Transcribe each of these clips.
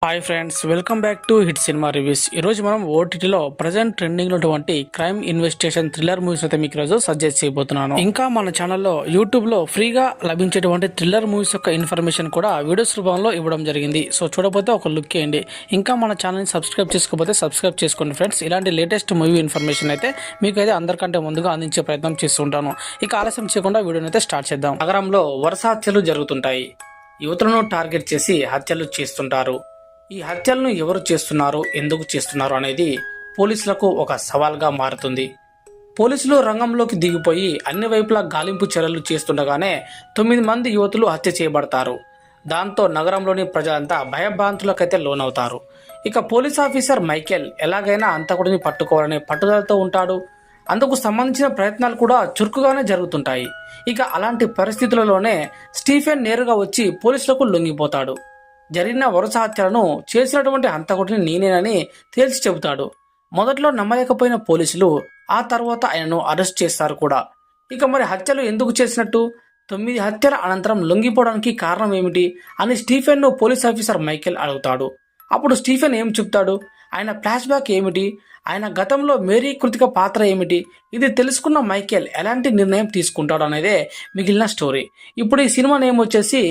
Hi friends, welcome back to hit cinema reviews. ఈరోజు మనం ఓటీటీలో ప్రజెంట్ ట్రెండింగ్ లో క్రైమ్ ఇన్వెస్టిగేషన్ థ్రిల్లర్ మూవీస్ అయితే మీకు ఈరోజు సజెస్ట్ చేయబోతున్నాను. ఇంకా మన ఛానల్లో యూట్యూబ్ లో ఫ్రీగా లభించేటువంటి థ్రిల్లర్ మూవీస్ యొక్క ఇన్ఫర్మేషన్ కూడా వీడియోస్ రూపంలో ఇవ్వడం జరిగింది. సో చూడకపోతే ఒక లుక్ వేయండి. ఇంకా మన ఛానల్ని సబ్స్క్రైబ్ చేసుకోకపోతే సబ్స్క్రైబ్ చేసుకోండి ఫ్రెండ్స్. ఇలాంటి లేటెస్ట్ మూవీ ఇన్ఫర్మేషన్ అయితే మీకు అయితే అందరికంటే ముందుగా అందించే ప్రయత్నం చేస్తుంటాను. ఇక ఆలస్యం చేయకుండా వీడియోని అయితే స్టార్ట్ చేద్దాం. నగరంలో వరుస హత్యలు జరుగుతుంటాయి. యువతులను టార్గెట్ చేసి హత్యలు చేస్తుంటారు. ఈ హత్యలను ఎవరు చేస్తున్నారు, ఎందుకు చేస్తున్నారు అనేది పోలీసులకు ఒక సవాల్గా మారుతుంది. పోలీసులు రంగంలోకి దిగిపోయి అన్ని వైపులా గాలింపు చర్యలు చేస్తుండగానే 9 మంది యువతులు హత్య చేయబడతారు. దాంతో నగరంలోని ప్రజలంతా భయభ్రాంతులకైతే లోనవుతారు. ఇక పోలీస్ ఆఫీసర్ మైకేల్ ఎలాగైనా హంతకుడిని పట్టుకోవాలనే పట్టుదలతో ఉంటాడు. అందుకు సంబంధించిన ప్రయత్నాలు కూడా చురుకుగానే జరుగుతుంటాయి. ఇక అలాంటి పరిస్థితులలోనే స్టీఫెన్ నేరుగా వచ్చి పోలీసులకు లొంగిపోతాడు. జరిగిన వరుస హత్యలను చేసినటువంటి హంతకుడిని నేనేనని తేల్చి చెబుతాడు. మొదట్లో నమ్మలేకపోయిన పోలీసులు ఆ తర్వాత ఆయనను అరెస్ట్ చేస్తారు కూడా. ఇక మరి హత్యలు ఎందుకు చేసినట్టు, 9 హత్యల అనంతరం లొంగిపోవడానికి కారణం ఏమిటి అని స్టీఫెన్ను పోలీస్ ఆఫీసర్ మైకేల్ అడుగుతాడు. అప్పుడు స్టీఫెన్ ఏం చెప్తాడు, ఆయన ఫ్లాష్ బ్యాక్ ఏమిటి, ఆయన గతంలో మేరీ కృతిక పాత్ర ఏమిటి, ఇది తెలుసుకున్న మైకేల్ ఎలాంటి నిర్ణయం తీసుకుంటాడు అనేదే మిగిలిన స్టోరీ. ఇప్పుడు ఈ సినిమా నేమ్ వచ్చేసి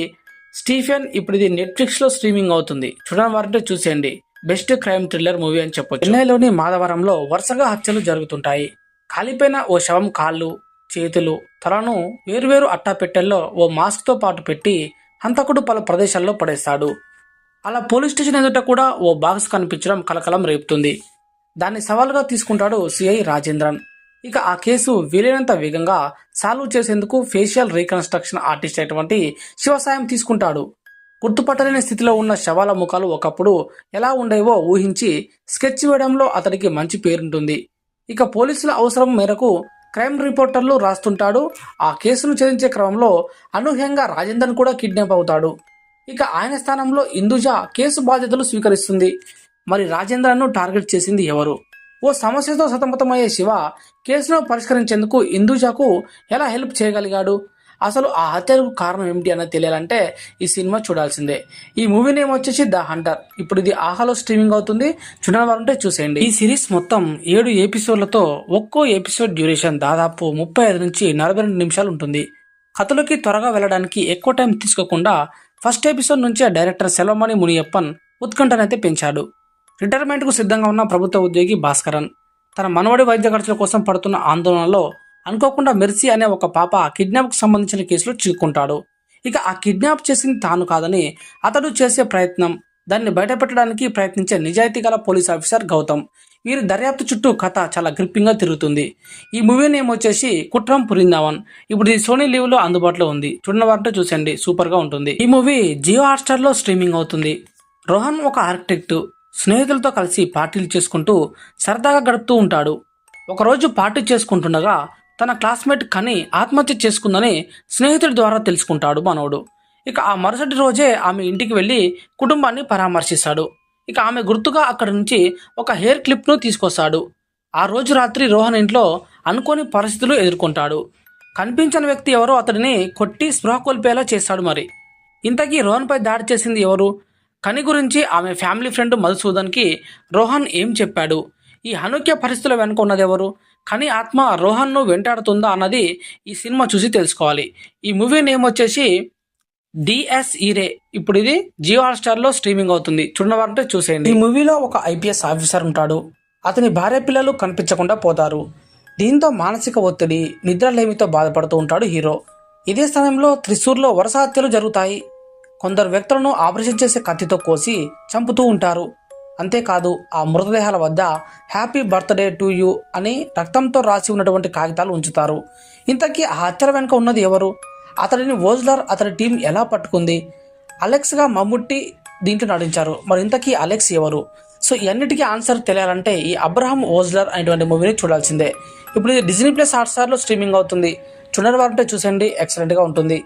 స్టీఫెన్. ఇప్పుడు ఇది నెట్ఫ్లిక్స్ లో స్ట్రీమింగ్ అవుతుంది. చూడడం వారంటే చూసేయండి. బెస్ట్ క్రైమ్ థ్రిల్లర్ మూవీ అని చెప్పొచ్చు. చెన్నైలోని మాధవరంలో వరుసగా హత్యలు జరుగుతుంటాయి. కాలిపోయిన ఓ శవం కాళ్ళు, చేతులు, తలను వేరువేరు అట్టాపెట్టెల్లో ఓ మాస్క్ తో పాటు పెట్టి హంతకుడు పలు ప్రదేశాల్లో పడేస్తాడు. అలా పోలీస్ స్టేషన్ ఎదుట కూడా ఓ బాక్స్ కనిపించడం కలకలం రేపుతుంది. దాన్ని సవాల్గా తీసుకుంటాడు సిఐ రాజేంద్రన్. ఇక ఆ కేసు వీలైనంత వేగంగా సాల్వ్ చేసేందుకు ఫేషియల్ రీకన్స్ట్రక్షన్ ఆర్టిస్ట్ అయినటువంటి శివసాయం తీసుకుంటాడు. గుర్తుపట్టలేని స్థితిలో ఉన్న శవాల ముఖాలు ఒకప్పుడు ఎలా ఉండేవో ఊహించి స్కెచ్ వేయడంలో అతడికి మంచి పేరుంటుంది. ఇక పోలీసుల అవసరం మేరకు క్రైమ్ రిపోర్టర్లు రాస్తుంటాడు. ఆ కేసును ఛేదించే క్రమంలో అనూహ్యంగా రాజేందర్ కూడా కిడ్నాప్ అవుతాడు. ఇక ఆయన స్థానంలో ఇందుజ కేసు బాధ్యతలు స్వీకరిస్తుంది. మరి రాజేంద్రను టార్గెట్ చేసింది ఎవరు? ఓ సమస్యతో సతమతమయ్యే శివ కేసును పరిష్కరించేందుకు ఇందుజాకు ఎలా హెల్ప్ చేయగలిగాడు? అసలు ఆ హత్యకు కారణం ఏమిటి అన్నది తెలియాలంటే ఈ సినిమా చూడాల్సిందే. ఈ మూవీ నేమ్ వచ్చేసి ద హంటర్. ఇప్పుడు ఇది ఆహాలో స్ట్రీమింగ్ అవుతుంది. చూడాలంటే చూసేయండి. ఈ సిరీస్ మొత్తం 7 ఎపిసోడ్లతో ఒక్కో ఎపిసోడ్ డ్యూరేషన్ దాదాపు 35 నుంచి 42 నిమిషాలు ఉంటుంది. కథలోకి త్వరగా వెళ్ళడానికి ఎక్కువ టైం తీసుకోకుండా ఫస్ట్ ఎపిసోడ్ నుంచే డైరెక్టర్ సెల్వమణి మునియప్పన్ ఉత్కంఠనైతే పెంచాడు. రిటైర్మెంట్కు సిద్ధంగా ఉన్న ప్రభుత్వ ఉద్యోగి భాస్కరన్ తన మనవడి వైద్య ఖర్చుల కోసం పడుతున్న ఆందోళనలో అనుకోకుండా మెర్సీ అనే ఒక పాప కిడ్నాప్కు సంబంధించిన కేసులో చిక్కుకుంటాడు. ఇక ఆ కిడ్నాప్ చేసింది తాను కాదని అతడు చేసే ప్రయత్నం, దాన్ని బయటపెట్టడానికి ప్రయత్నించే నిజాయితీ గల పోలీస్ ఆఫీసర్ గౌతమ్, వీరి దర్యాప్తు చుట్టూ కథ చాలా గ్రిప్పింగ్ గా తిరుగుతుంది. ఈ మూవీ నేమ్ వచ్చేసి కుట్రం పురిందావన్. ఇప్పుడు ఇది సోనీ లీవ్ లో అందుబాటులో ఉంది. చూడని వారంటే చూసండి, సూపర్ గా ఉంటుంది. ఈ మూవీ జియో హాట్స్టార్ లో స్ట్రీమింగ్ అవుతుంది. రోహన్ ఒక ఆర్కిటెక్ట్. స్నేహితులతో కలిసి పార్టీలు చేసుకుంటూ సరదాగా గడుపుతూ ఉంటాడు. ఒకరోజు పార్టీ చేసుకుంటుండగా తన క్లాస్మేట్ కని ఆత్మహత్య చేసుకుందని స్నేహితుడి ద్వారా తెలుసుకుంటాడు మనోడు. ఇక ఆ మరుసటి రోజే ఆమె ఇంటికి వెళ్ళి కుటుంబాన్ని పరామర్శిస్తాడు. ఇక ఆమె గుర్తుగా అక్కడి నుంచి ఒక హెయిర్ క్లిప్ను తీసుకొస్తాడు. ఆ రోజు రాత్రి రోహన్ ఇంట్లో అనుకోని పరిస్థితులు ఎదుర్కొంటాడు. కనిపించని వ్యక్తి ఎవరో అతడిని కొట్టి స్పృహ కోల్పోయేలా చేస్తాడు. మరి ఇంతకీ రోహన్పై దాడి చేసింది ఎవరు? కని గురించి ఆమె ఫ్యామిలీ ఫ్రెండ్ మధుసూదన్కి రోహన్ ఏం చెప్పాడు? ఈ అనూహ్య పరిస్థితుల వెనుక ఉన్నదెవరు? కని ఆత్మ రోహన్ను వెంటాడుతుందా అన్నది ఈ సినిమా చూసి తెలుసుకోవాలి. ఈ మూవీ నేమ్ వచ్చేసి డిఎస్ ఈరే. ఇప్పుడు ఇది జియో హాట్స్టార్ లో స్ట్రీమింగ్ అవుతుంది. చూడవారంటే చూసేయండి. ఈ మూవీలో ఒక ఐపీఎస్ ఆఫీసర్ ఉంటాడు. అతని భార్య పిల్లలు కనిపించకుండా పోతారు. దీంతో మానసిక ఒత్తిడి, నిద్రలేమితో బాధపడుతూ ఉంటాడు హీరో. ఇదే సమయంలో త్రిశూర్లో వరుస హత్యలు జరుగుతాయి. కొందరు వ్యక్తులను ఆపరేషన్ చేసే కత్తితో కోసి చంపుతూ ఉంటారు. అంతేకాదు ఆ మృతదేహాల వద్ద హ్యాపీ బర్త్డే టు యూ అని రక్తంతో రాసి ఉన్నటువంటి కాగితాలు ఉంచుతారు. ఇంతకీ ఆ హత్యల వెనుక ఉన్నది ఎవరు? అతడిని ఓజ్లర్ అతడి టీం ఎలా పట్టుకుంది? అలెక్స్గా మమ్ముట్టి దీంట్లో నటించారు. మరి ఇంతకీ అలెక్స్ ఎవరు? సో ఇవన్నిటికీ ఆన్సర్ తెలియాలంటే ఈ అబ్రహం ఓజ్లర్ అనేటువంటి మూవీని చూడాల్సిందే. ఇప్పుడు ఇది డిజ్నీ ప్లస్ హాట్స్టార్లో స్ట్రీమింగ్ అవుతుంది. చూడని వారంటే చూసండి, ఎక్సలెంట్గా ఉంటుంది.